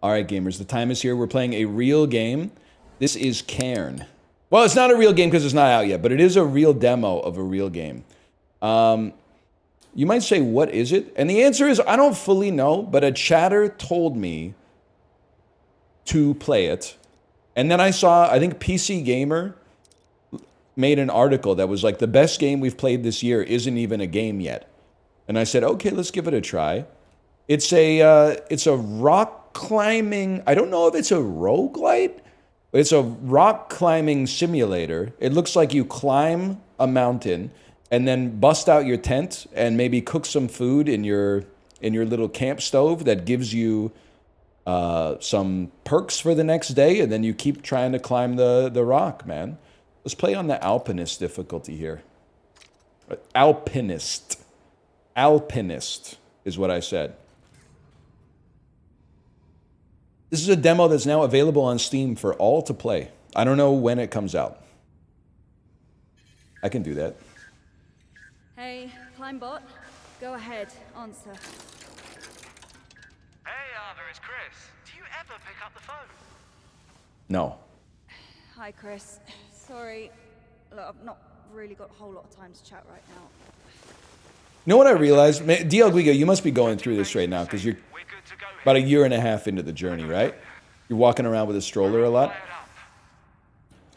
All right, gamers, the time is here. We're playing a real game. This is Cairn. Well, it's not a real game because it's not out yet, but it is a real demo of a real game. You might say, what is it? And the answer is, I don't fully know, but a chatter told me to play it. And then I saw, I think PC Gamer made an article that was like, the best game we've played this year isn't even a game yet. And I said, okay, let's give it a try. It's a rock climbing, I don't know if it's a roguelite. It's a rock climbing simulator. It looks like you climb a mountain and then bust out your tent and maybe cook some food in your little camp stove that gives you some perks for the next day, and then you keep trying to climb the rock, man. Let's play on the Alpinist difficulty here. Alpinist. Alpinist is what I said. This is a demo that's now available on Steam for all to play. I don't know when it comes out. I can do that. Hey, Climbot. Go ahead, answer. Hey, Arthur, it's Chris. Do you ever pick up the phone? No. Hi, Chris. Sorry. Look, I've not really got a whole lot of time to chat right now. You know what I realized? DL Guigo, you must be going through this right now because you're about a year and a half into the journey, right? You're walking around with a stroller a lot.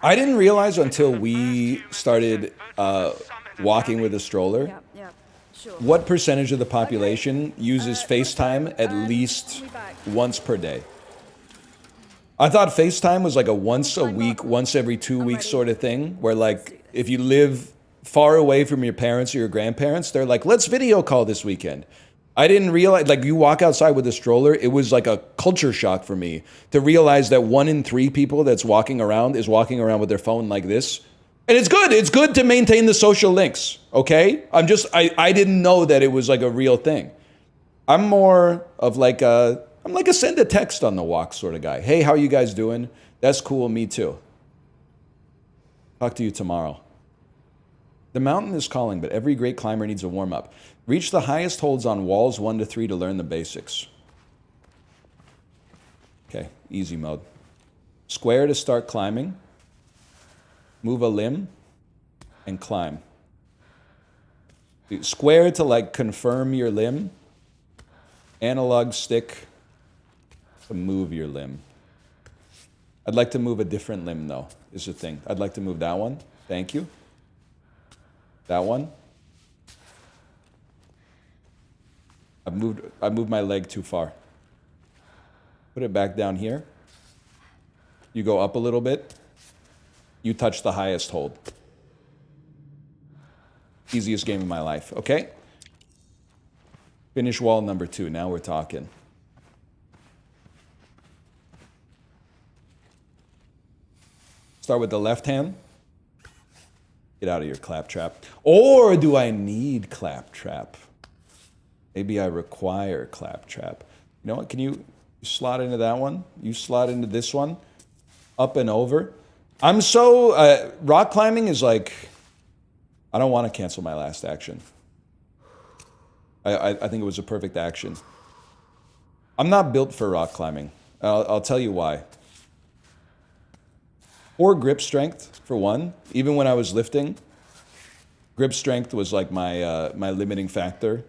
I didn't realize until we started walking with a stroller Yeah, sure. what percentage of the population uses FaceTime at least once per day. I thought FaceTime was like a once a week, once every 2 weeks sort of thing, where like if you live far away from your parents or your grandparents, they're like, let's video call this weekend. I didn't realize, like, you walk outside with a stroller, it was like a culture shock for me to realize that 1 in 3 people that's walking around is walking around with their phone like this. And it's good to maintain the social links, okay? I didn't know that it was like a real thing. I'm more of like I'm like a send a text on the walk sort of guy. Hey, how you guys doing? That's cool, me too. Talk to you tomorrow. The mountain is calling, but every great climber needs a warm-up. Reach the highest holds on walls 1 to 3 to learn the basics. Okay, easy mode. Square to start climbing. Move a limb and climb. Square to like confirm your limb. Analog stick to move your limb. I'd like to move a different limb though, is the thing. I'd like to move that one. Thank you. That one. I've moved my leg too far. Put it back down here. You go up a little bit. You touch the highest hold. Easiest game of my life, okay? Finish wall number 2, now we're talking. Start with the left hand. Get out of your claptrap. Or do I need claptrap? Maybe I require claptrap. You know what, can you slot into that one? You slot into this one. Up and over. I'm so, rock climbing is like, I don't want to cancel my last action. I think it was a perfect action. I'm not built for rock climbing. I'll tell you why. Poor grip strength, for one. Even when I was lifting, grip strength was like my limiting factor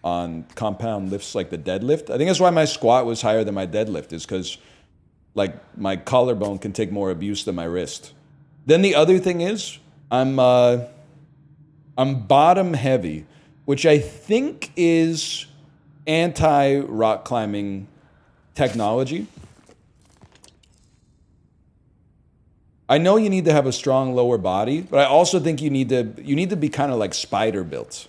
on compound lifts like the deadlift. I think that's why my squat was higher than my deadlift, is because like my collarbone can take more abuse than my wrist. Then the other thing is I'm bottom heavy, which I think is anti-rock climbing technology. I know you need to have a strong lower body, but I also think you need to be kind of like spider built.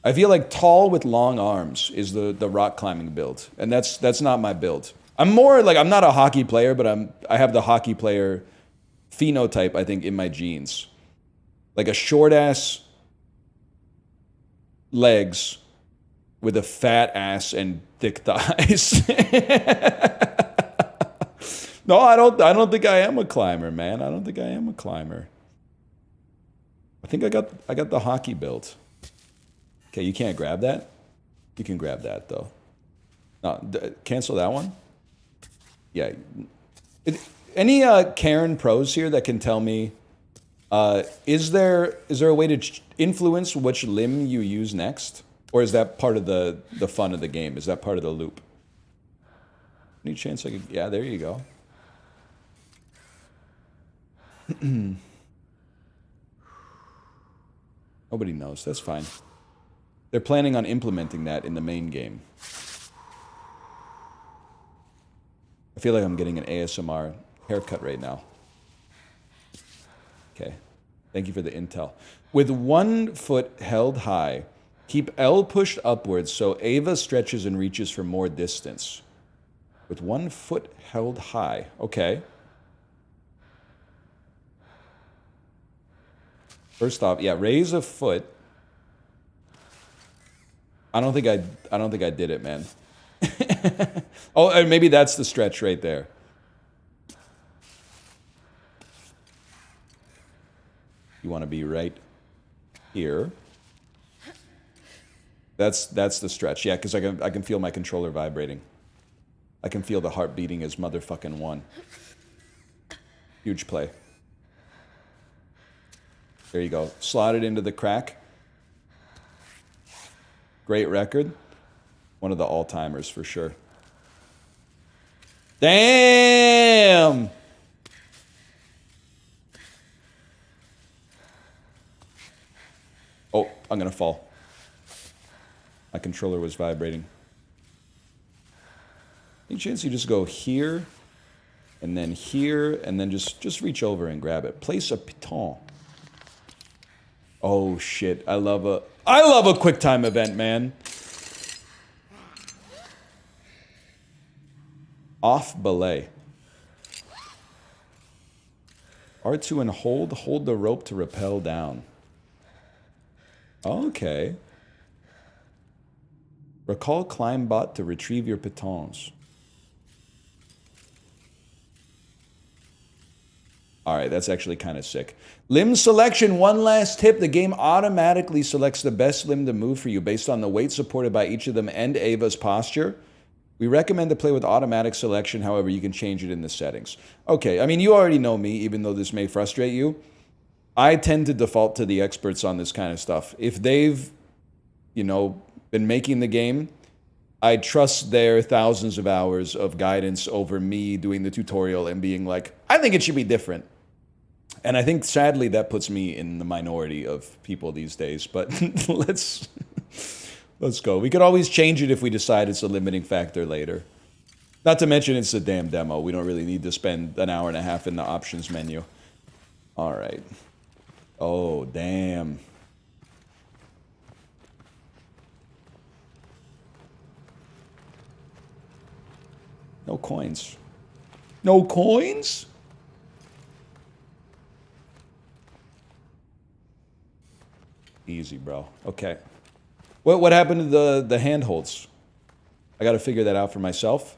I feel like tall with long arms is the rock climbing build, and that's not my build. I'm more like, I'm not a hockey player, but I have the hockey player phenotype, I think, in my genes. Like a short ass legs with a fat ass and thick thighs. No, I don't think I am a climber, man. I don't think I am a climber. I think I got the hockey build. Okay, you can't grab that? You can grab that though. No, cancel that one. Yeah. Any Cairn pros here that can tell me, is there a way to influence which limb you use next? Or is that part of the fun of the game? Is that part of the loop? Any chance I could... Yeah, there you go. Nobody knows. That's fine. They're planning on implementing that in the main game. I feel like I'm getting an ASMR haircut right now. Okay. Thank you for the intel. With 1 foot held high, keep L pushed upwards so Ava stretches and reaches for more distance. With 1 foot held high. Okay. First off, yeah, raise a foot. I don't think I did it, man. Oh, and maybe that's the stretch right there. You want to be right here. That's the stretch. Yeah, because I can feel my controller vibrating. I can feel the heart beating as motherfucking one. Huge play. There you go. Slot it into the crack. Great record. One of the all-timers for sure. Damn! Oh, I'm gonna fall. My controller was vibrating. Any chance you just go here, and then just reach over and grab it. Place a piton. Oh shit! I love a quick time event, man. Off belay. R2 and hold the rope to rappel down. Okay. Recall climb bot to retrieve your pitons. All right, that's actually kind of sick. Limb selection, one last tip. The game automatically selects the best limb to move for you based on the weight supported by each of them and Ava's posture. We recommend to play with automatic selection, however, you can change it in the settings. Okay, I mean, you already know me, even though this may frustrate you. I tend to default to the experts on this kind of stuff. If they've, been making the game, I trust their thousands of hours of guidance over me doing the tutorial and being like, I think it should be different. And I think, sadly, that puts me in the minority of people these days. But let's go. We could always change it if we decide it's a limiting factor later. Not to mention it's a damn demo. We don't really need to spend an hour and a half in the options menu. All right. Oh, damn. No coins. No coins? Easy, bro. Okay. What happened to the handholds? I got to figure that out for myself.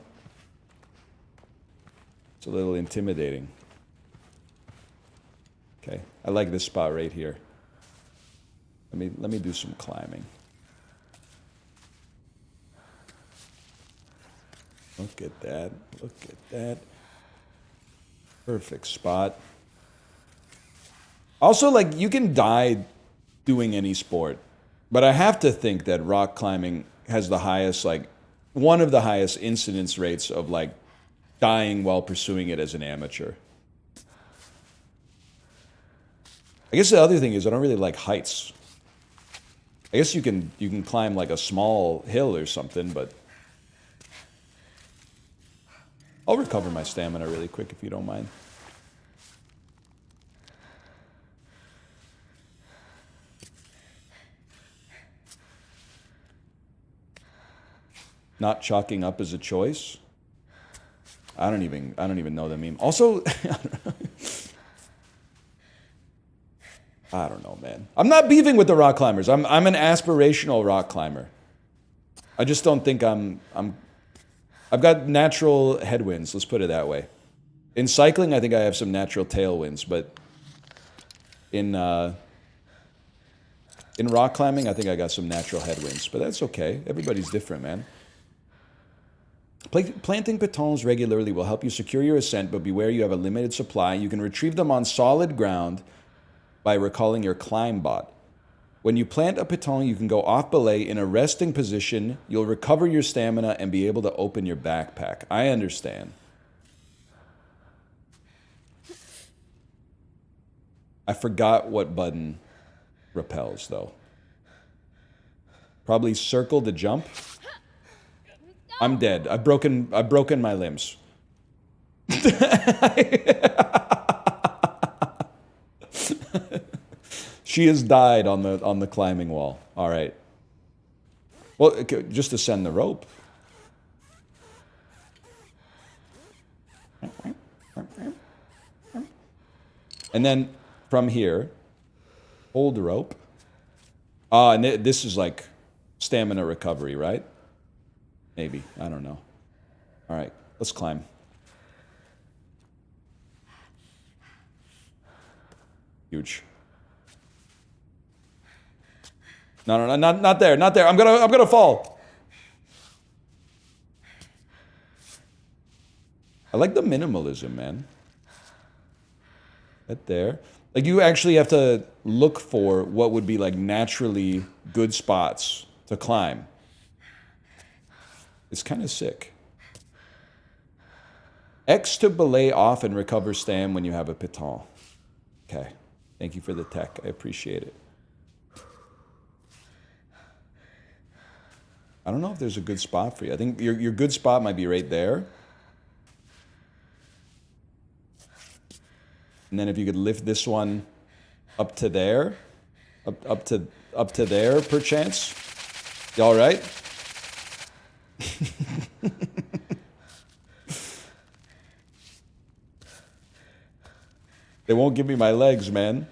It's a little intimidating. Okay. I like this spot right here. Let me do some climbing. Look at that. Look at that. Perfect spot. Also, like, you can die doing any sport. But I have to think that rock climbing has the highest, one of the highest incidence rates of, dying while pursuing it as an amateur. I guess the other thing is I don't really like heights. I guess you can climb, a small hill or something, but I'll recover my stamina really quick if you don't mind. Not chalking up as a choice. I don't even know the meme. Also, I don't know, man. I'm not beefing with the rock climbers. I'm an aspirational rock climber. I just don't think I've got natural headwinds, let's put it that way. In cycling, I think I have some natural tailwinds, but in rock climbing, I think I got some natural headwinds, but that's okay. Everybody's different, man. Planting pitons regularly will help you secure your ascent, but beware you have a limited supply. You can retrieve them on solid ground by recalling your climb bot. When you plant a piton, you can go off belay in a resting position. You'll recover your stamina and be able to open your backpack. I understand. I forgot what button repels, though. Probably circle to jump. I'm dead. I've broken my limbs. She has died on the climbing wall. All right. Well, just ascend the rope. And then from here, hold the rope. And this is like stamina recovery, right? Maybe. I don't know. All right. Let's climb. Huge. No, not there, not there. I'm gonna fall. I like the minimalism, man. Right there. Like, you actually have to look for what would be like naturally good spots to climb. It's kind of sick. X to belay off and recover stam when you have a piton. Okay. Thank you for the tech. I appreciate it. I don't know if there's a good spot for you. I think your good spot might be right there. And then if you could lift this one up to there, up to there, perchance. You all right? They won't give me my legs, man.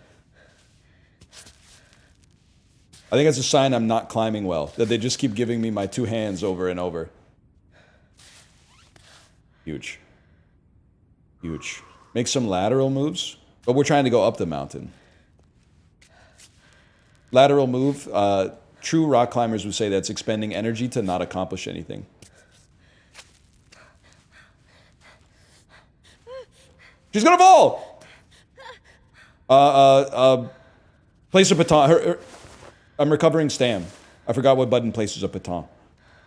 I think that's a sign I'm not climbing well, that they just keep giving me my two hands over and over. Huge. Huge. Make some lateral moves, but we're trying to go up the mountain. Lateral move, true rock climbers would say that's expending energy to not accomplish anything. She's gonna fall! Place a baton. I'm recovering stam. I forgot what button places a baton.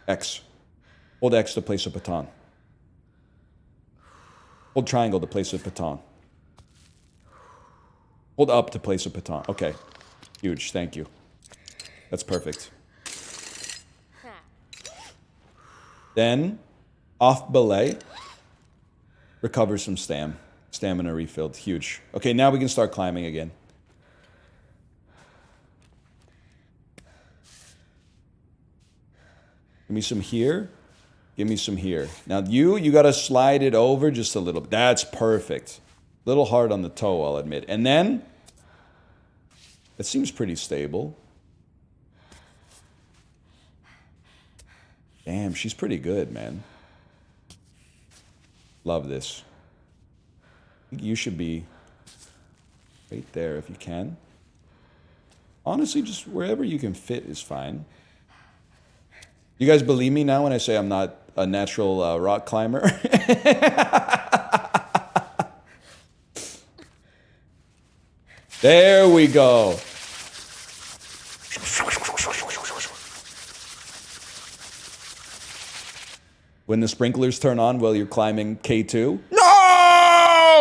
X. Hold X to place a baton. Hold triangle to place a baton. Hold up to place a baton. Okay. Huge. Thank you. That's perfect. Then, off belay. Recover some stam. Stamina refilled. Huge. Okay, now we can start climbing again. Give me some here. Give me some here. Now you got to slide it over just a little. That's perfect. A little hard on the toe, I'll admit. And then, it seems pretty stable. Damn, she's pretty good, man. Love this. I think you should be right there if you can. Honestly, just wherever you can fit is fine. You guys believe me now when I say I'm not a natural rock climber? There we go. When the sprinklers turn on while you're climbing K2. No!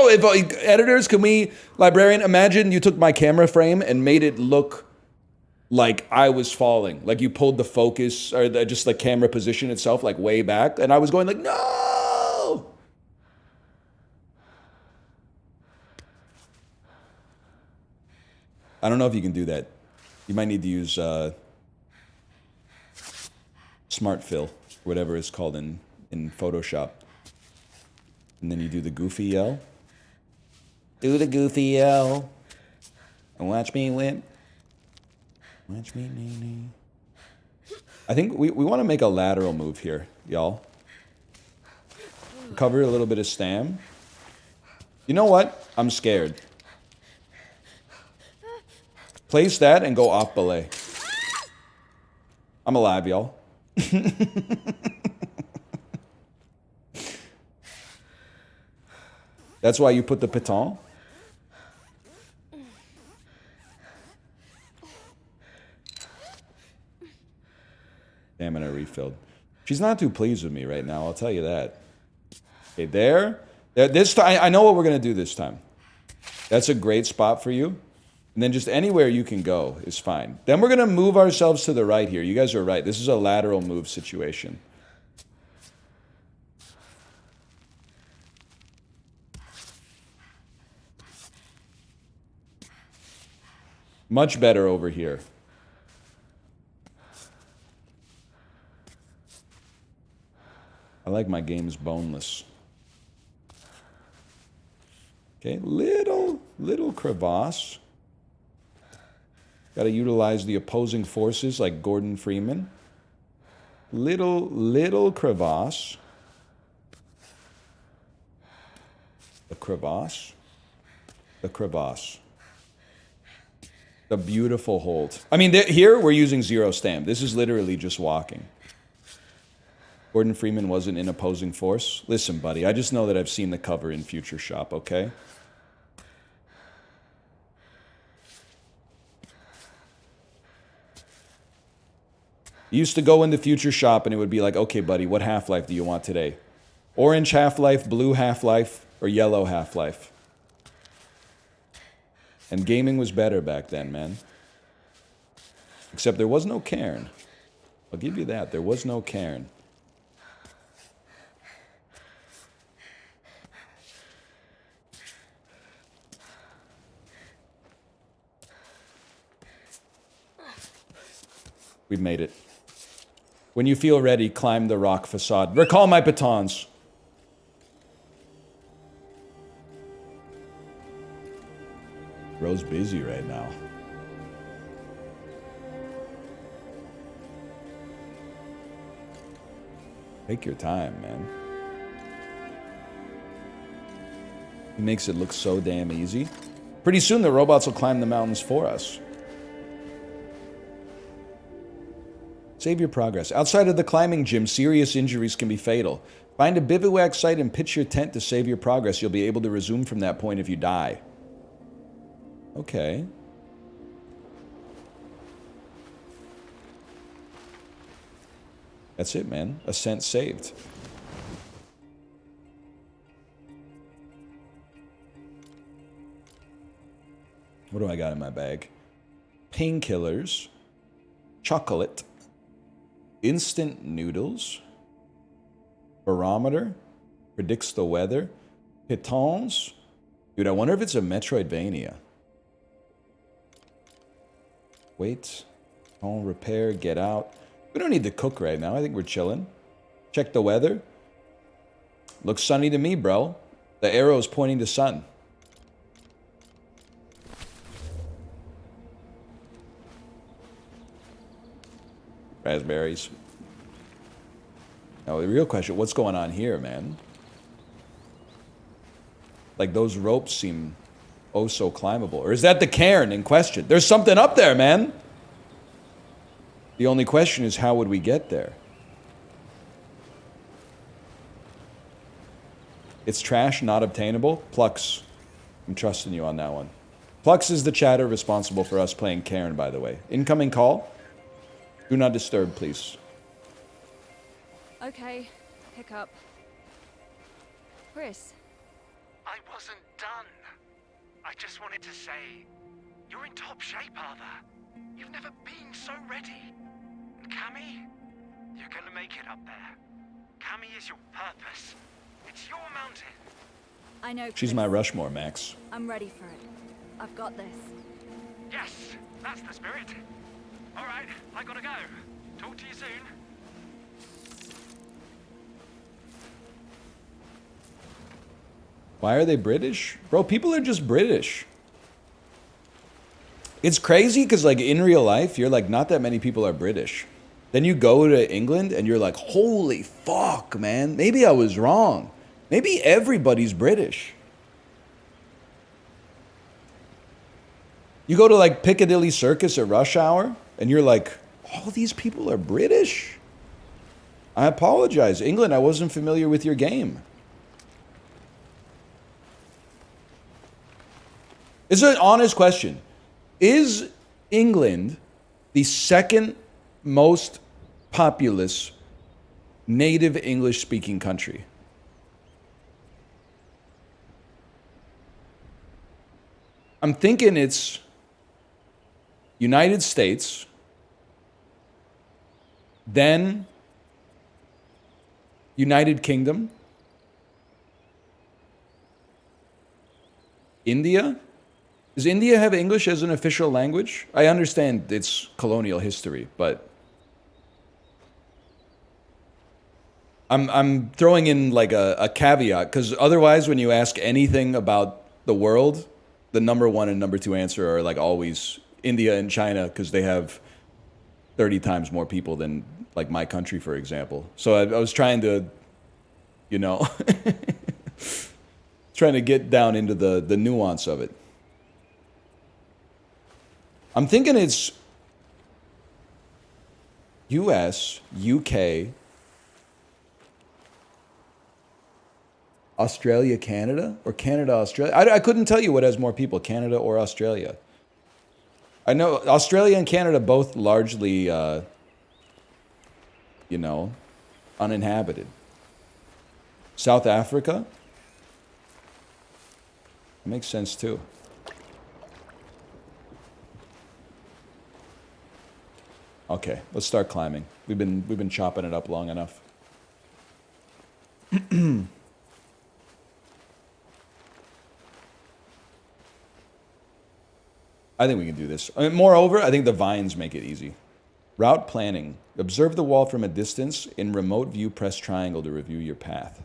Editors, can we, librarian, imagine you took my camera frame and made it look like I was falling. Like you pulled the focus, or just the camera position itself, like way back. And I was going like, no! I don't know if you can do that. You might need to use Smart Fill, whatever it's called in Photoshop. And then you do the goofy yell. Do the goofy yell. And watch me win. Watch me, nee. I think we want to make a lateral move here, y'all. Recover a little bit of stam. You know what? I'm scared. Place that and go off belay. I'm alive, y'all. That's why you put the piton? Damn it, I refilled. She's not too pleased with me right now, I'll tell you that. Okay, there. This time, I know what we're going to do this time. That's a great spot for you. And then just anywhere you can go is fine. Then we're going to move ourselves to the right here. You guys are right. This is a lateral move situation. Much better over here. I like my games boneless. Okay, little crevasse. Got to utilize the opposing forces like Gordon Freeman. Little crevasse. The crevasse. The crevasse. The beautiful hold. I mean, here we're using zero stamp. This is literally just walking. Gordon Freeman wasn't in opposing force. Listen, buddy, I just know that I've seen the cover in Future Shop, okay? You used to go into Future Shop and it would be like, okay, buddy, what Half-Life do you want today? Orange Half-Life, blue Half-Life, or yellow Half-Life? And gaming was better back then, man. Except there was no Cairn. I'll give you that. There was no Cairn. We've made it. When you feel ready, climb the rock facade. Recall my batons. Bro's busy right now. Take your time, man. He makes it look so damn easy. Pretty soon the robots will climb the mountains for us. Save your progress. Outside of the climbing gym, serious injuries can be fatal. Find a bivouac site and pitch your tent to save your progress. You'll be able to resume from that point if you die. Okay. That's it, man. Ascent saved. What do I got in my bag? Painkillers. Chocolate. Instant noodles. Barometer. Predicts the weather. Pitons. Dude, I wonder if it's a Metroidvania. Wait. Home repair. Get out. We don't need to cook right now. I think we're chilling. Check the weather. Looks sunny to me, bro. The arrow's pointing to sun. Raspberries. Now, the real question, what's going on here, man? Like, those ropes seem oh so climbable. Or is that the cairn in question? There's something up there, man. The only question is, how would we get there? It's trash, not obtainable. Plux, I'm trusting you on that one. Plux is the chatter responsible for us playing Cairn, by the way. Incoming call. Do not disturb, please. Okay, pick up. Chris. I wasn't done. I just wanted to say, you're in top shape, Arthur. You've never been so ready. And Cammy, you're gonna make it up there. Cammy is your purpose. It's your mountain. I know, Chris. She's my Rushmore, Max. I'm ready for it. I've got this. Yes, that's the spirit. All right, I gotta go. Talk to you soon. Why are they British? Bro, people are just British. It's crazy because, like, in real life, you're like, not that many people are British. Then you go to England and you're like, holy fuck, man. Maybe I was wrong. Maybe everybody's British. You go to, like, Piccadilly Circus at rush hour and you're like, all these people are British? I apologize. England, I wasn't familiar with your game. It's an honest question. Is England the second most populous native English speaking country? I'm thinking it's United States, then United Kingdom, India. Does India have English as an official language? I understand its colonial history, but I'm throwing in like a caveat, because otherwise when you ask anything about the world, the number one and number two answer are like always India and China, because they have 30 times more people than like my country, for example. So I was trying to, you know, trying to get down into the nuance of it. I'm thinking it's US, UK, Australia, Canada, or Canada, Australia. I couldn't tell you what has more people, Canada or Australia. I know Australia and Canada both largely, you know, uninhabited. South Africa? It makes sense too. Okay, let's start climbing. We've been chopping it up long enough. I think we can do this. Moreover, I think the vines make it easy. Route planning. Observe the wall from a distance. In remote view, press triangle to review your path.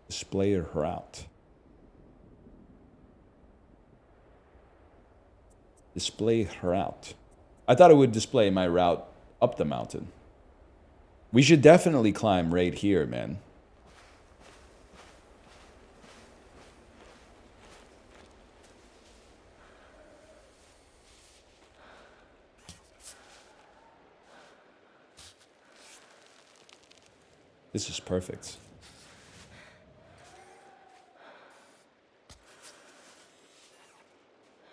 Display a route. Display route. I thought it would display my route up the mountain. We should definitely climb right here, man. This is perfect.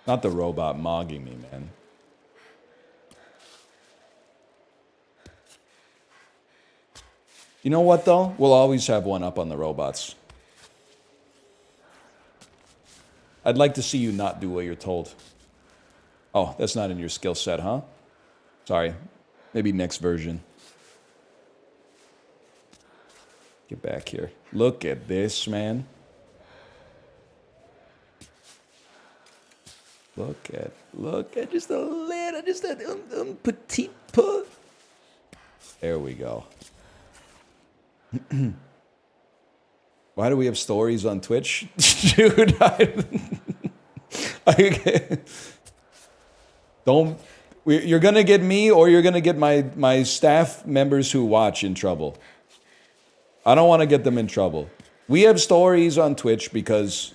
Not the robot mogging me, man. You know what, though? We'll always have one up on the robots. I'd like to see you not do what you're told. Oh, that's not in your skill set, huh? Sorry. Maybe next version. Get back here. Look at this, man. Look at just a little, just a petite put. There we go. Why do we have stories on Twitch? Dude, you're gonna get me or you're gonna get my staff members who watch in trouble. I don't want to get them in trouble. We have stories on Twitch because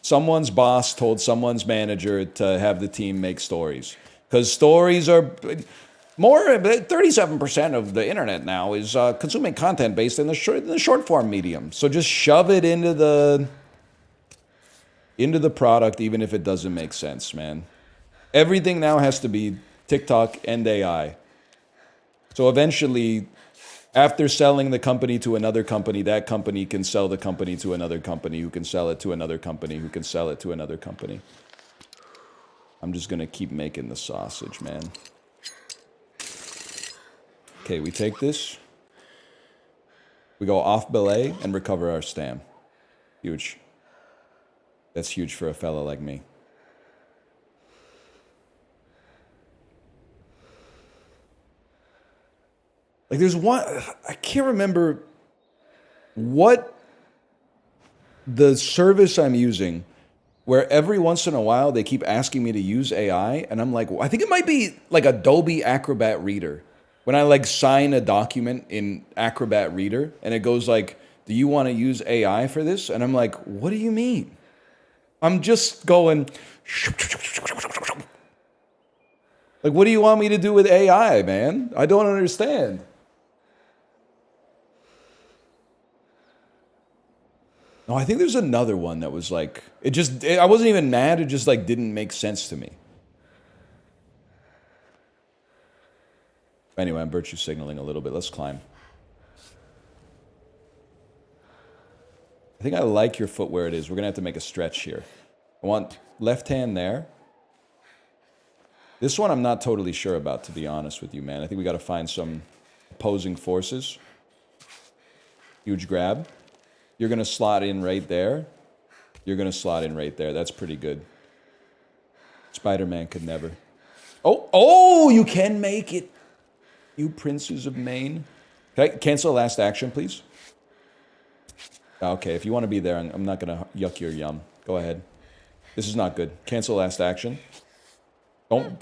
someone's boss told someone's manager to have the team make stories. Because stories are more, 37% of the internet now is consuming content based in the short form medium. So just shove it into the product, even if it doesn't make sense, man. Everything now has to be TikTok and AI. So eventually, after selling the company to another company, that company can sell the company to another company who can sell it to another company who can sell it to another company. I'm just going to keep making the sausage, man. Okay, we take this. We go off belay and recover our stam. Huge. That's huge for a fella like me. Like there's one, I can't remember what the service I'm using, where every once in a while they keep asking me to use AI, and I'm like, well, I think it might be like Adobe Acrobat Reader. When I like sign a document in Acrobat Reader, and it goes like, do you want to use AI for this? And I'm like, what do you mean? I'm just going, like, what do you want me to do with AI, man? I don't understand. No, I think there's another one that was like, I wasn't even mad, it just like didn't make sense to me. Anyway, I'm virtue signaling a little bit. Let's climb. I think I like your foot where it is. We're going to have to make a stretch here. I want left hand there. This one I'm not totally sure about, to be honest with you, man. I think we got to find some opposing forces. Huge grab. You're going to slot in right there. You're going to slot in right there. That's pretty good. Spider-Man could never. Oh, you can make it. You princes of Maine. Can I cancel last action, please? Okay, if you want to be there, I'm not going to yuck your yum. Go ahead. This is not good. Cancel last action. Don't.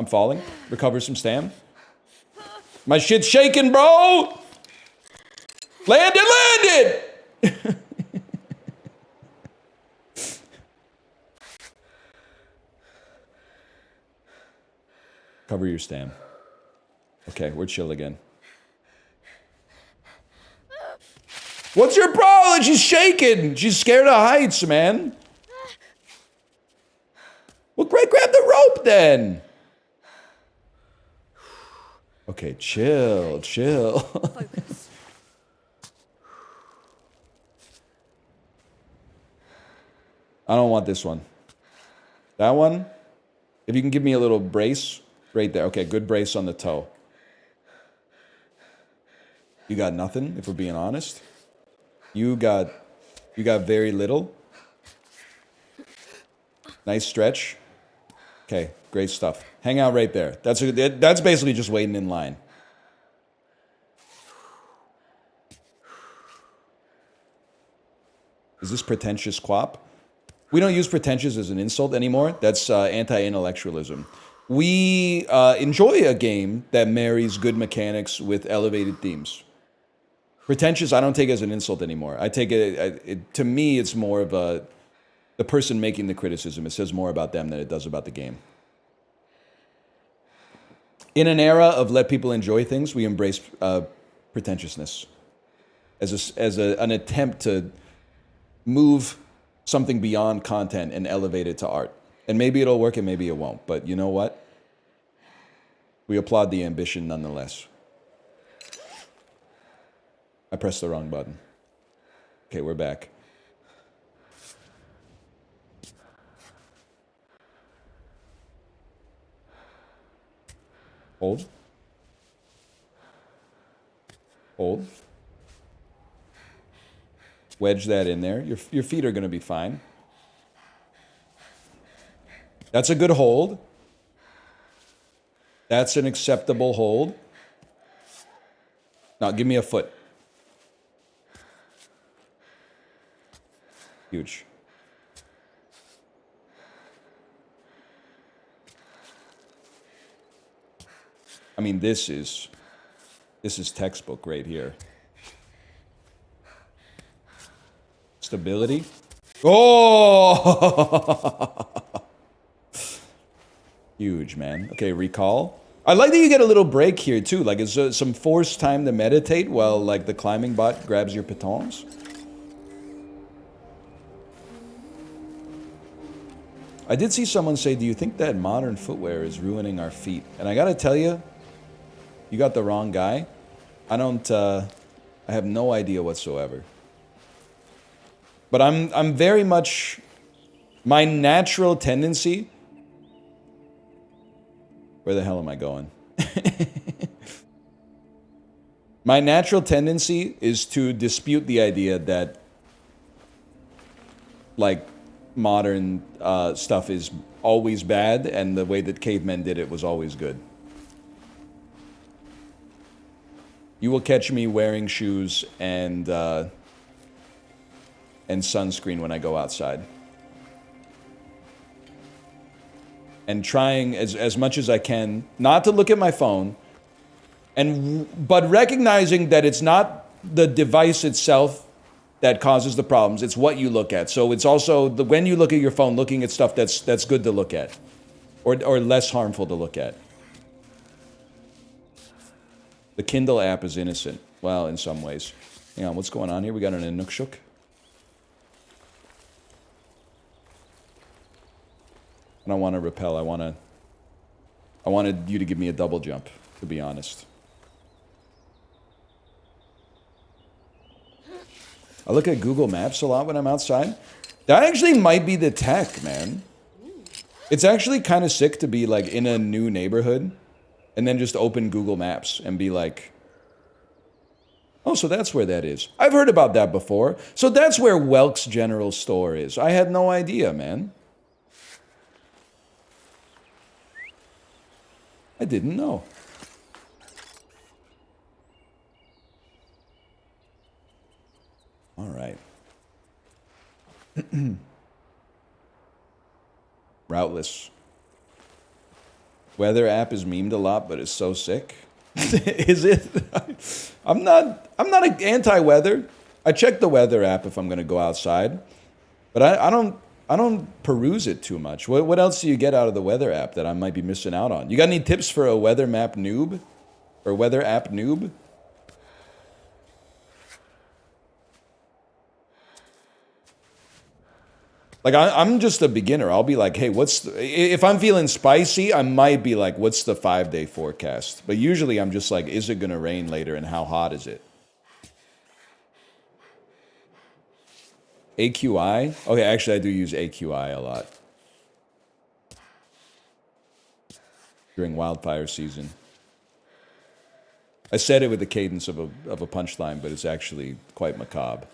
I'm falling. Recover some stam. My shit's shaking, bro! Landed! Cover your stam. Okay, we're chill again. What's your problem? She's shaking. She's scared of heights, man. Well, grab the rope then. Okay, chill. Focus. I don't want this one. That one, if you can give me a little brace right there. Okay, good brace on the toe. You got nothing, if we're being honest. You got very little. Nice stretch. Okay, great stuff. Hang out right there. That's basically just waiting in line. Is this pretentious quap? We don't use pretentious as an insult anymore. That's anti-intellectualism. We enjoy a game that marries good mechanics with elevated themes. Pretentious, I don't take as an insult anymore. I take it to me, it's more of the person making the criticism. It says more about them than it does about the game. In an era of let people enjoy things, we embrace pretentiousness as an attempt to move something beyond content and elevate it to art. And maybe it'll work and maybe it won't. But you know what? We applaud the ambition nonetheless. I pressed the wrong button. Okay, we're back. Hold. Hold. Wedge that in there. Your feet are going to be fine. That's a good hold. That's an acceptable hold. Now, give me a foot. Huge. I mean, this is textbook right here. Stability. Oh! Huge, man. Okay, recall. I like that you get a little break here, too. Like, it's some forced time to meditate while, like, the climbing bot grabs your pitons. I did see someone say, do you think that modern footwear is ruining our feet? And I gotta tell you, you got the wrong guy. I have no idea whatsoever. But I'm very much, my natural tendency, where the hell am I going? My natural tendency is to dispute the idea that, like, modern stuff is always bad and the way that cavemen did it was always good. You will catch me wearing shoes and sunscreen when I go outside. And trying as much as I can not to look at my phone, but recognizing that it's not the device itself that causes the problems, it's what you look at. So it's also when you look at your phone, looking at stuff that's good to look at, or less harmful to look at. The Kindle app is innocent. Well, in some ways. Hang on, what's going on here? We got an Inukshuk. don't want to repel. I wanted you to give me a double jump, to be honest. I look at Google Maps a lot when I'm outside. That actually might be the tech, man. It's actually kind of sick to be like in a new neighborhood and then just open Google Maps and be like, oh, so that's where that is. I've heard about that before. So that's where Welk's General Store is. I had no idea, man. I didn't know. All right. Routeless. Weather app is memed a lot, but it's so sick. Is it? I'm not an anti-weather. I check the weather app if I'm going to go outside, but I don't peruse it too much. What else do you get out of the weather app that I might be missing out on? You got any tips for a weather map noob or weather app noob? Like, I'm just a beginner. I'll be like, hey, if I'm feeling spicy, I might be like, what's the 5-day forecast? But usually I'm just like, is it going to rain later and how hot is it? AQI? Okay, actually, I do use AQI a lot. During wildfire season. I said it with the cadence of a punchline, but it's actually quite macabre.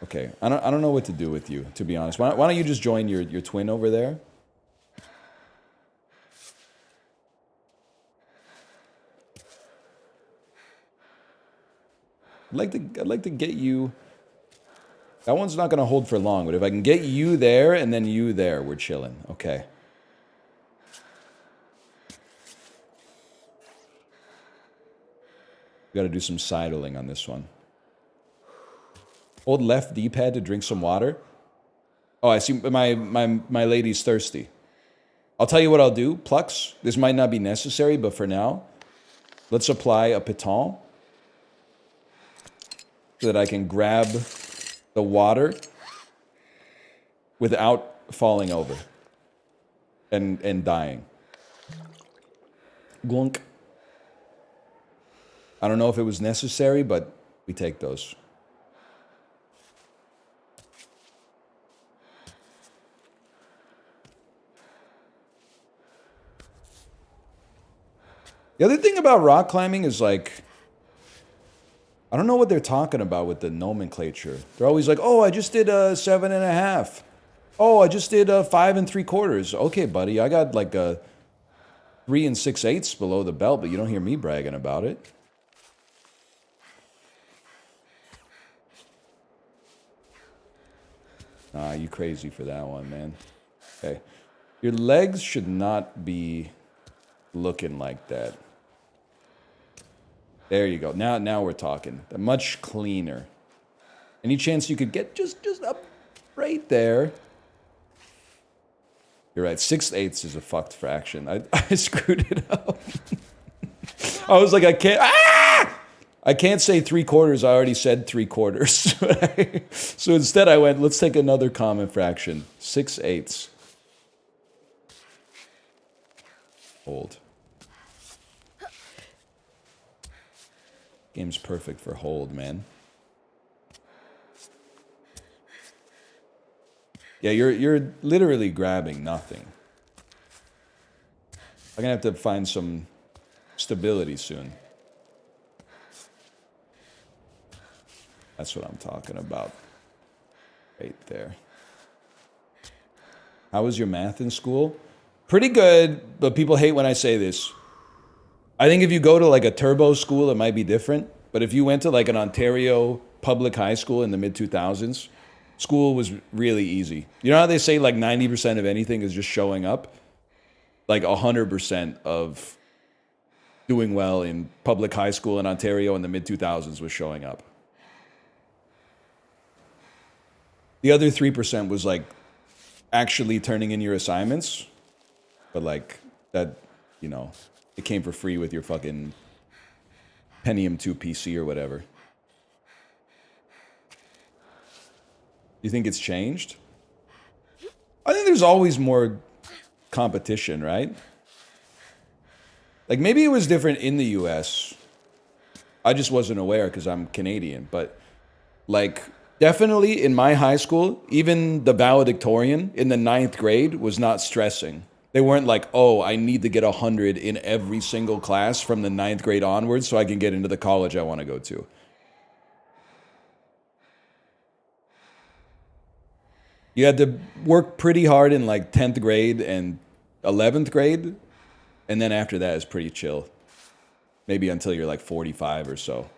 Okay, I don't know what to do with you, to be honest. Why don't you just join your twin over there? I'd like to get you. That one's not gonna hold for long, but if I can get you there and then you there, we're chilling. Okay. We gotta do some sidling on this one. Hold left D-pad to drink some water. Oh, I see my lady's thirsty. I'll tell you what I'll do, Plux. This might not be necessary, but for now, let's apply a piton so that I can grab the water without falling over and dying. Glunk. I don't know if it was necessary, but we take those. The other thing about rock climbing is like, I don't know what they're talking about with the nomenclature. They're always like, oh, I just did a 7.5. Oh, I just did a 5 3/4. Okay, buddy, I got like a 3 6/8 below the belt, but you don't hear me bragging about it. Nah, you crazy for that one, man. Okay. Your legs should not be looking like that. There you go. Now we're talking. They're much cleaner. Any chance you could get just up right there? You're right. 6/8 is a fucked fraction. I screwed it up. I was like, I can't say 3/4. I already said 3/4. So instead I went, let's take another common fraction. 6/8. Hold. Game's perfect for hold, man. Yeah, you're literally grabbing nothing. I'm gonna have to find some stability soon. That's what I'm talking about. Right there. How was your math in school? Pretty good, but people hate when I say this. I think if you go to like a turbo school, it might be different. But if you went to like an Ontario public high school in the mid-2000s, school was really easy. You know how they say like 90% of anything is just showing up? Like 100% of doing well in public high school in Ontario in the mid-2000s was showing up. The other 3% was like actually turning in your assignments. But like that, you know, it came for free with your fucking Pentium 2 PC or whatever. You think it's changed? I think there's always more competition, right? Like, maybe it was different in the US. I just wasn't aware because I'm Canadian. But, like, definitely in my high school, even the valedictorian in the 9th grade was not stressing. They weren't like, oh, I need to get 100 in every single class from the 9th grade onwards so I can get into the college I want to go to. You had to work pretty hard in like 10th grade and 11th grade. And then after that, it's pretty chill. Maybe until you're like 45 or so.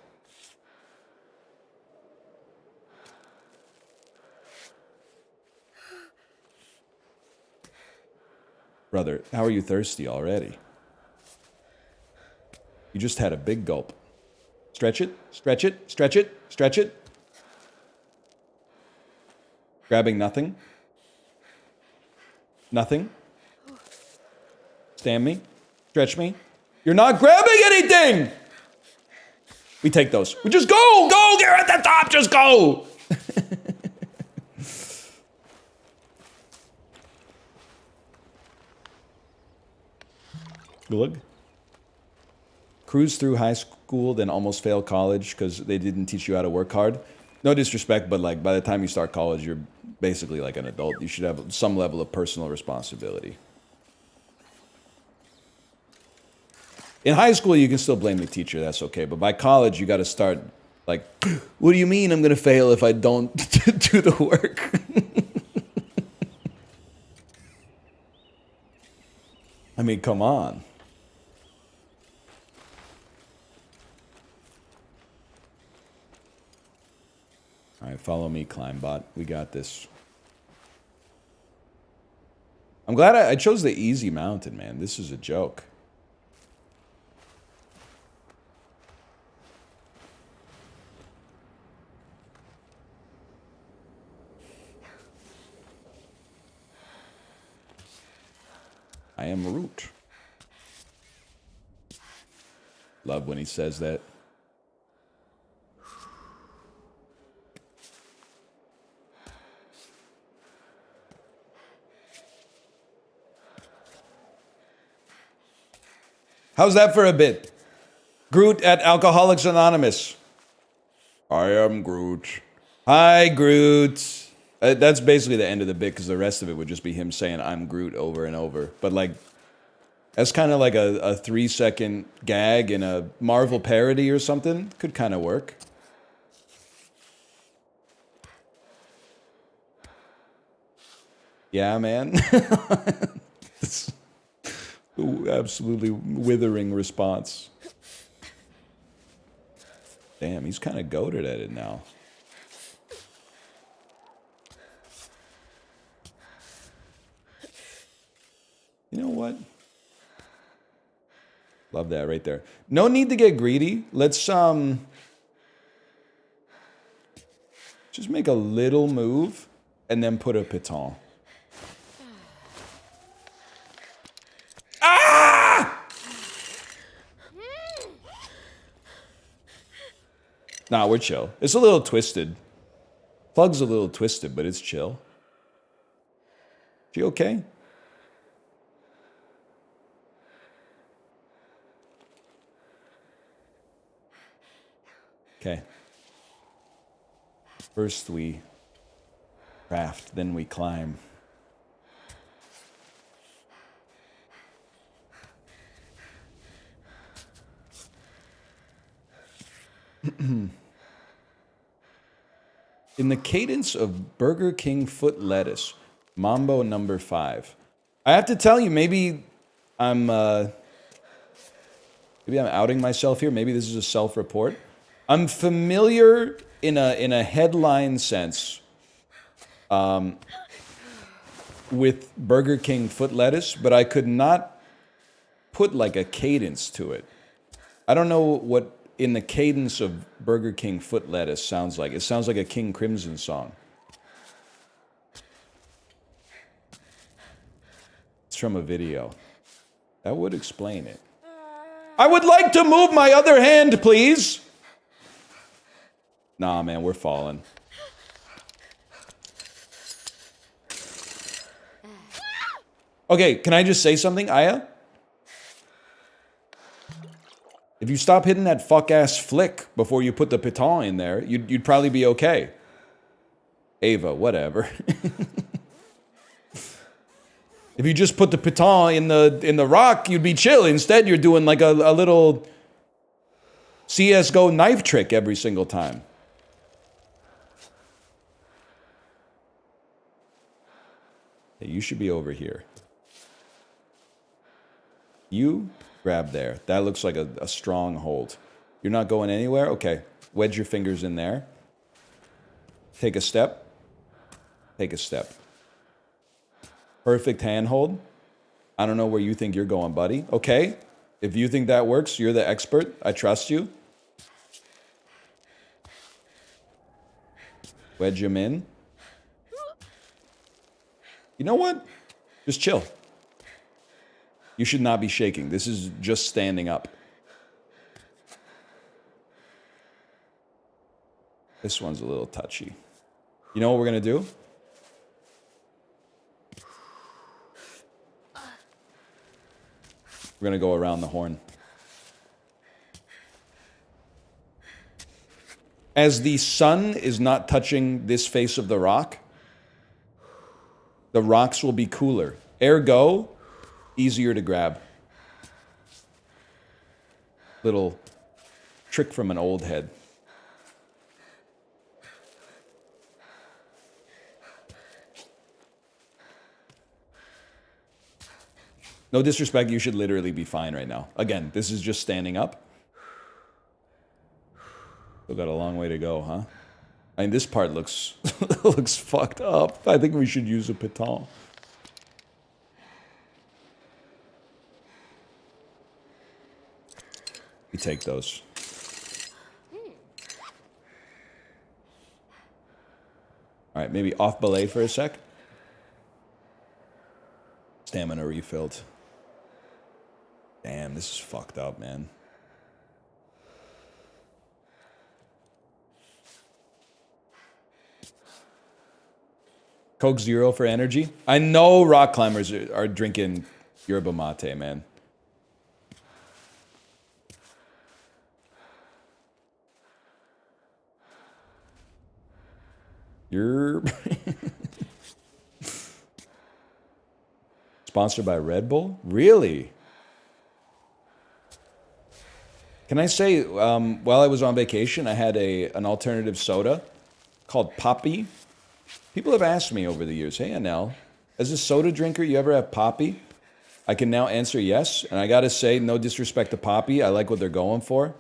Brother, how are you thirsty already? You just had a big gulp. Stretch it, stretch it, stretch it, stretch it. Grabbing nothing. Nothing. Stand me. Stretch me. You're not grabbing anything! We take those. We just go! Go! You're at the top! Just go! Glug. Cruise through high school, then almost fail college because they didn't teach you how to work hard. No disrespect, but like by the time you start college, you're basically like an adult. You should have some level of personal responsibility. In high school, you can still blame the teacher. That's okay. But by college, you got to start like, what do you mean I'm going to fail if I don't do the work? I mean, come on. All right, follow me, Climbot. We got this. I'm glad I chose the easy mountain, man. This is a joke. I am Root. Love when he says that. How's that for a bit? Groot at Alcoholics Anonymous. I am Groot. Hi, Groot. That's basically the end of the bit because the rest of it would just be him saying I'm Groot over and over. But like, that's kind of like a 3-second gag in a Marvel parody or something. Could kind of work. Yeah, man. Absolutely withering response. Damn, he's kind of goated at it now. You know what? Love that right there. No need to get greedy. Let's just make a little move and then put a piton. Ah! Nah, we're chill. It's a little twisted. Plug's a little twisted, but it's chill. You okay? Okay. First we craft, then we climb. In the cadence of Burger King foot lettuce, Mambo number 5. I have to tell you, maybe I'm outing myself here. Maybe this is a self-report. I'm familiar in a headline sense with Burger King foot lettuce, but I could not put like a cadence to it. I don't know what in the cadence of Burger King foot lettuce sounds like. It sounds like a King Crimson song. It's from a video. That would explain it. I would like to move my other hand, please. Nah, man, we're falling. Okay, can I just say something, Aya? If you stop hitting that fuck-ass flick before you put the piton in there, you'd probably be okay. Ava, whatever. If you just put the piton in the rock, you'd be chill. Instead, you're doing like a little CSGO knife trick every single time. Hey, you should be over here. You grab there. That looks like a strong hold. You're not going anywhere? Okay. Wedge your fingers in there. Take a step. Take a step. Perfect handhold. I don't know where you think you're going, buddy. Okay. If you think that works, you're the expert. I trust you. Wedge him in. You know what? Just chill. You should not be shaking. This is just standing up. This one's a little touchy. You know what we're going to do? We're going to go around the horn. As the sun is not touching this face of the rocks will be cooler. Ergo, easier to grab. Little trick from an old head. No disrespect, you should literally be fine right now. Again, this is just standing up. Still got a long way to go, huh? I mean, this part looks looks fucked up. I think we should use a piton. We take those. All right, maybe off belay for a sec. Stamina refilled. Damn, this is fucked up, man. Coke Zero for energy. I know rock climbers are drinking yerba mate, man. You're sponsored by Red Bull? Really? Can I say, while I was on vacation, I had an alternative soda called Poppy. People have asked me over the years, hey, Anel, as a soda drinker, you ever have Poppy? I can now answer yes, and I gotta say, no disrespect to Poppy, I like what they're going for.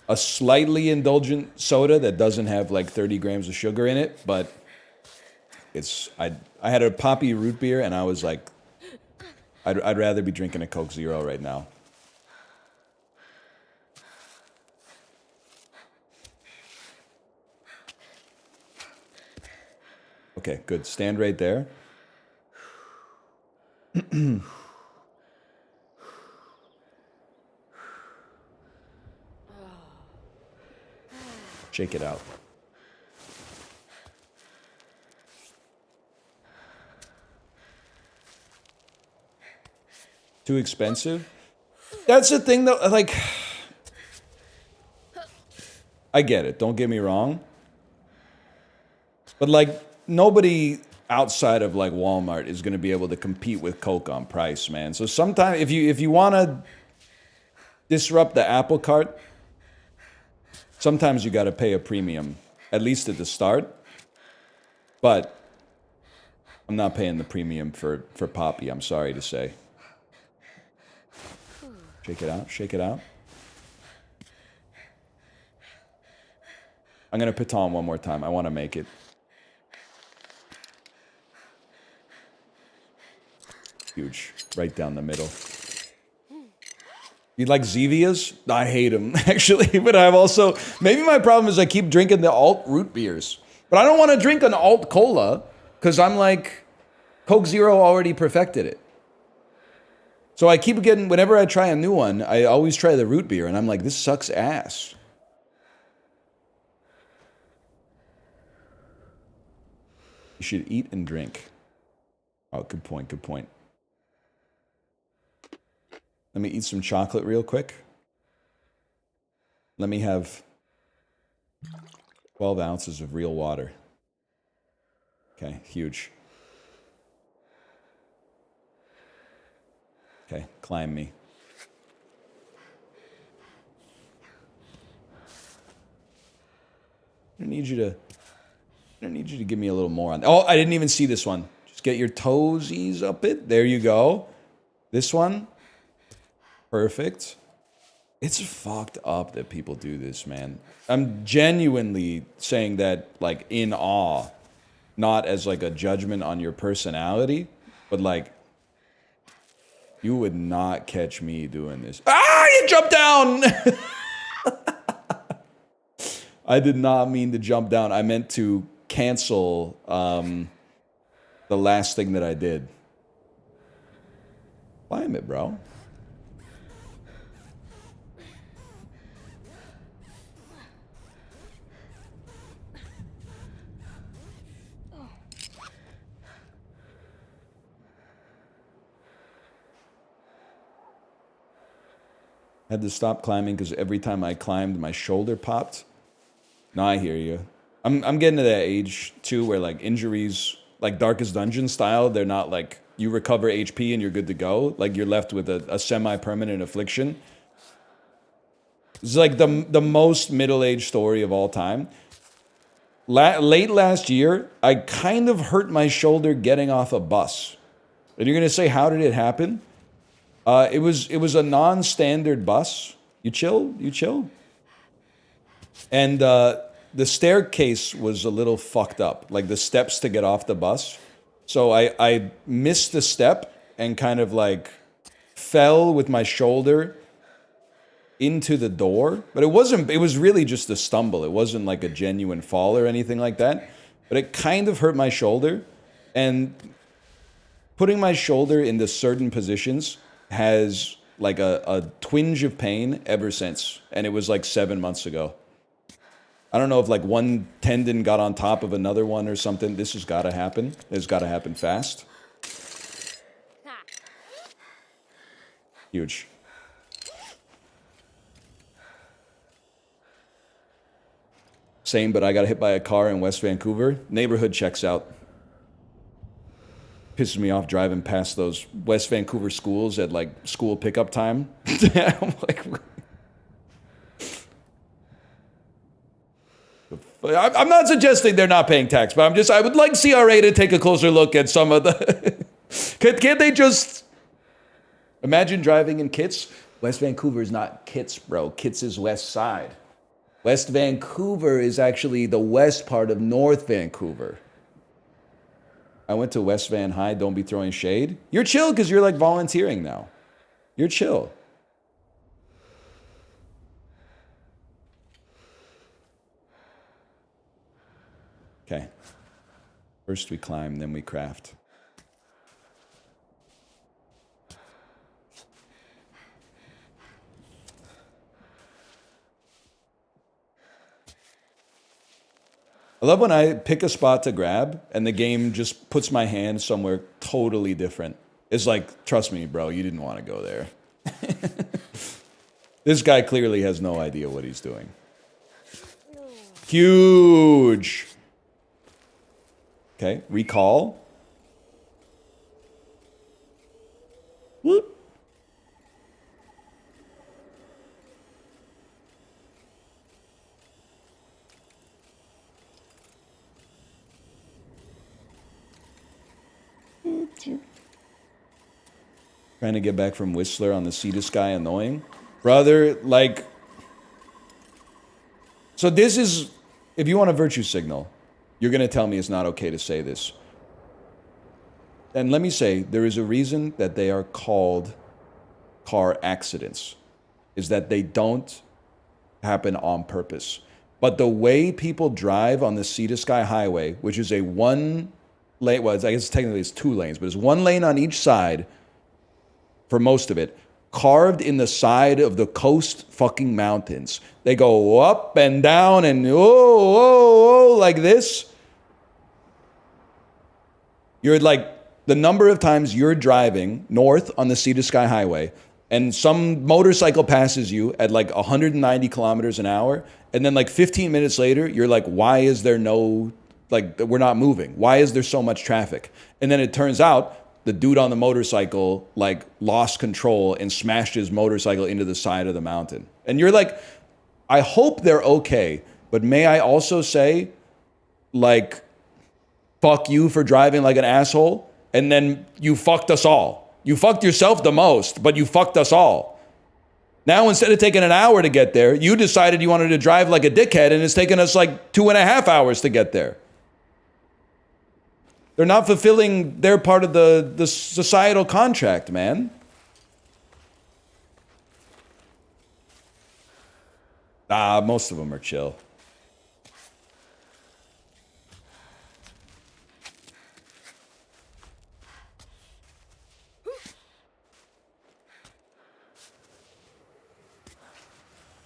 A slightly indulgent soda that doesn't have like 30 grams of sugar in it, but I had a Poppy root beer, and I was like, I'd rather be drinking a Coke Zero right now. Okay, good. Stand right there. Shake it out. Too expensive? That's the thing though, like, I get it, don't get me wrong. But like, nobody outside of like Walmart is going to be able to compete with Coke on price, man. So sometimes if you want to disrupt the apple cart, sometimes you got to pay a premium, at least at the start. But I'm not paying the premium for Poppy, I'm sorry to say. Shake it out, shake it out. I'm going to piton one more time. I want to make it. Huge. Right down the middle. You like Zevias? I hate them, actually. But I've also... Maybe my problem is I keep drinking the alt root beers. But I don't want to drink an alt cola, because I'm like... Coke Zero already perfected it. So I keep getting... Whenever I try a new one, I always try the root beer, and I'm like, this sucks ass. You should eat and drink. Oh, good point, good point. Let me eat some chocolate real quick. Let me have 12 ounces of real water. Okay, huge. Okay, climb me. I need you to give me a little more on. Oh, I didn't even see this one. Just get your toesies up it. There you go. This one. Perfect. It's fucked up that people do this, man. I'm genuinely saying that, like, in awe. Not as, like, a judgment on your personality. But, like, you would not catch me doing this. Ah, you jumped down! I did not mean to jump down. I meant to cancel the last thing that I did. Climb it, bro. Had to stop climbing because every time I climbed, my shoulder popped. No, I hear you. I'm getting to that age, too, where, like, injuries, like Darkest Dungeon style, they're not, like, you recover HP and you're good to go. Like, you're left with a semi-permanent affliction. It's, like, the most middle-aged story of all time. Late last year, I kind of hurt my shoulder getting off a bus. And you're going to say, how did it happen? It was a non-standard bus. You chill? You chill? And the staircase was a little fucked up, like the steps to get off the bus. So I missed the step and kind of like fell with my shoulder into the door. But it was really just a stumble. It wasn't like a genuine fall or anything like that. But it kind of hurt my shoulder. And putting my shoulder into certain positions has like a twinge of pain ever since. And it was like 7 months ago. I don't know if like one tendon got on top of another one or something. This has got to happen. It's got to happen fast. Huge. Same, but I got hit by a car in West Vancouver. Neighborhood checks out. Pisses me off driving past those West Vancouver schools at like school pickup time. I'm like, I'm not suggesting they're not paying tax, but I would like CRA to take a closer look at some of the... Can't they just... Imagine driving in Kits. West Vancouver is not Kits, bro. Kits is West Side. West Vancouver is actually the west part of North Vancouver. I went to West Van High. Don't be throwing shade. You're chill because you're like volunteering now. You're chill. Okay. First we climb, then we craft. I love when I pick a spot to grab and the game just puts my hand somewhere totally different. It's like, trust me, bro, you didn't want to go there. This guy clearly has no idea what he's doing. Huge. Okay, recall. Whoop. Trying to get back from Whistler on the Sea to Sky, annoying. Brother, like... So this is... If you want a virtue signal, you're going to tell me it's not okay to say this. And let me say, there is a reason that they are called car accidents. Is that they don't happen on purpose. But the way people drive on the Sea to Sky Highway, which is a one lane... Well, I guess technically it's 2 lanes, but it's 1 lane on each side... for most of it, carved in the side of the coast fucking mountains. They go up and down and like this. You're like the number of times you're driving north on the Sea to Sky Highway and some motorcycle passes you at like 190 kilometers an hour, and then like 15 minutes later, you're like, why is there no, like, we're not moving? Why is there so much traffic? And then it turns out the dude on the motorcycle like lost control and smashed his motorcycle into the side of the mountain. And you're like, I hope they're okay, but may I also say, like, fuck you for driving like an asshole, and then you fucked us all. You fucked yourself the most, but you fucked us all. Now, instead of taking an hour to get there, you decided you wanted to drive like a dickhead, and it's taken us like 2.5 hours to get there. They're not fulfilling their part of the societal contract, man. Most of them are chill.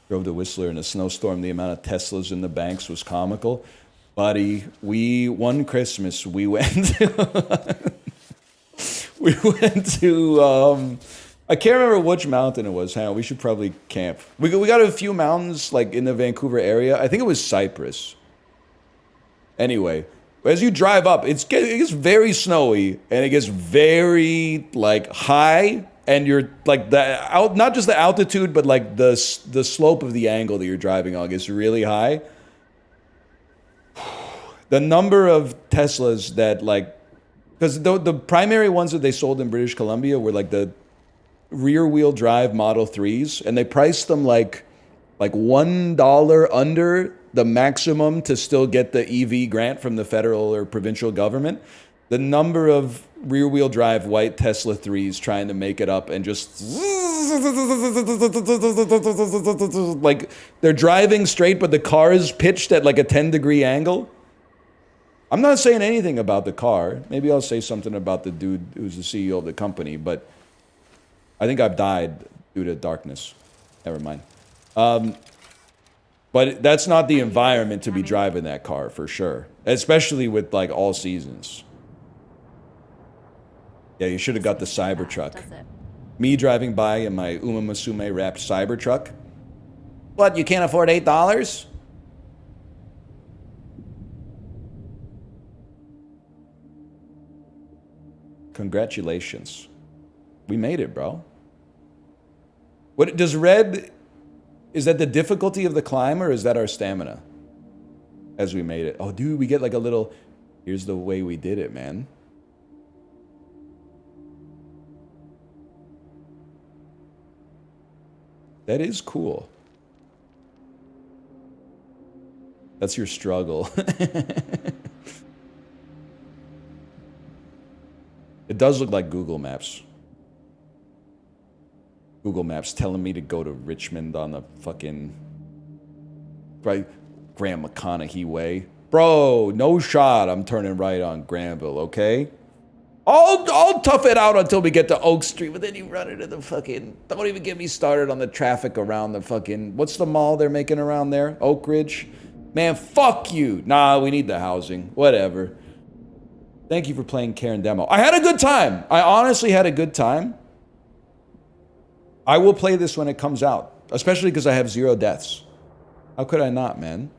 Drove to Whistler in a snowstorm. The amount of Teslas in the banks was comical. Buddy, one Christmas, we went to, I can't remember which mountain it was. Hang on, we should probably camp. We got a few mountains like in the Vancouver area. I think it was Cypress. Anyway, as you drive up, it gets very snowy and it gets very like high. And you're like not just the altitude, but like the slope of the angle that you're driving on gets really high. The number of Teslas that like, because the primary ones that they sold in British Columbia were like the rear wheel drive Model 3s, and they priced them like $1 under the maximum to still get the EV grant from the federal or provincial government. The number of rear-wheel drive white Tesla 3s trying to make it up and just like they're driving straight, but the car is pitched at like a 10-degree angle. I'm not saying anything about the car. Maybe I'll say something about the dude who's the CEO of the company, but I think I've died due to darkness. Never mind. But that's not the environment to be driving that car for sure, especially with like all seasons. Yeah, you should have got the Cybertruck. Me driving by in my Uma Musume wrapped Cybertruck. What, you can't afford $8? Congratulations. We made it, bro. What does red, is that the difficulty of the climb or is that our stamina? As we made it. Oh, dude, we get like a little, here's the way we did it, man. That is cool. That's your struggle. It does look like Google Maps. Google Maps telling me to go to Richmond on the fucking right Graham McConaughey way. Bro, no shot I'm turning right on Granville, okay? I'll tough it out until we get to Oak Street, but then you run into the fucking... Don't even get me started on the traffic around the fucking... What's the mall they're making around there? Oak Ridge? Man, fuck you. Nah, we need the housing. Whatever. Thank you for playing Cairn demo. I had a good time. I honestly had a good time. I will play this when it comes out, especially because I have 0 deaths. How could I not, man?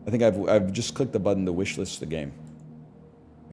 I think I've just clicked the button to wishlist the game.